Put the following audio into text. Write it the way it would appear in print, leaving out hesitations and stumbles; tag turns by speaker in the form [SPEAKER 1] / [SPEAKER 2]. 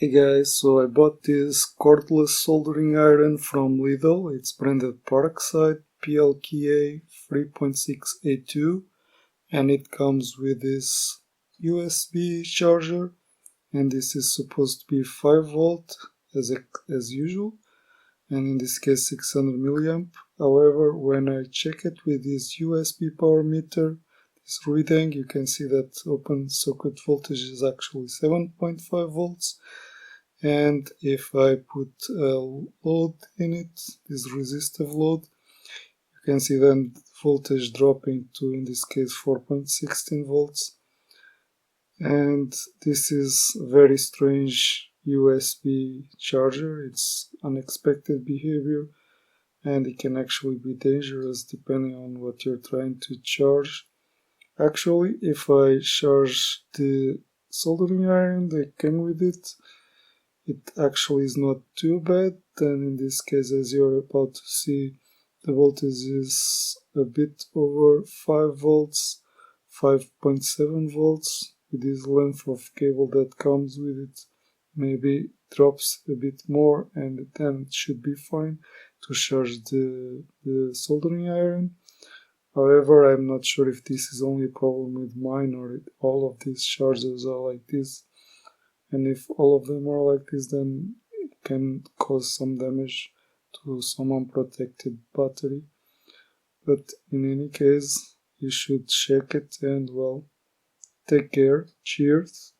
[SPEAKER 1] Hey guys, so I bought this cordless soldering iron from LiDL. It's branded PARKSIDE PLKA 3.6 and it comes with this USB charger, and this is supposed to be 5 volt as usual, and in this case 600 milliamp. However, when I check it with this USB power meter, this reading, you can see that open circuit voltage is actually 7.5 volts. And if I put a load in it, this resistive load, you can see then voltage dropping to, in this case, 4.16 volts. And this is a very strange USB charger. It's unexpected behavior, and it can actually be dangerous depending on what you're trying to charge. Actually, if I charge the soldering iron that came with it, it actually is not too bad. Then in this case, as you're about to see, the voltage is a bit over 5 volts, 5.7 volts. With this length of cable that comes with it, maybe drops a bit more, and then it should be fine to charge the soldering iron. However, I'm not sure if this is only a problem with mine or all of these chargers are like this. And if all of them are like this, then it can cause some damage to some unprotected battery. But in any case, you should check it, and well, take care. Cheers.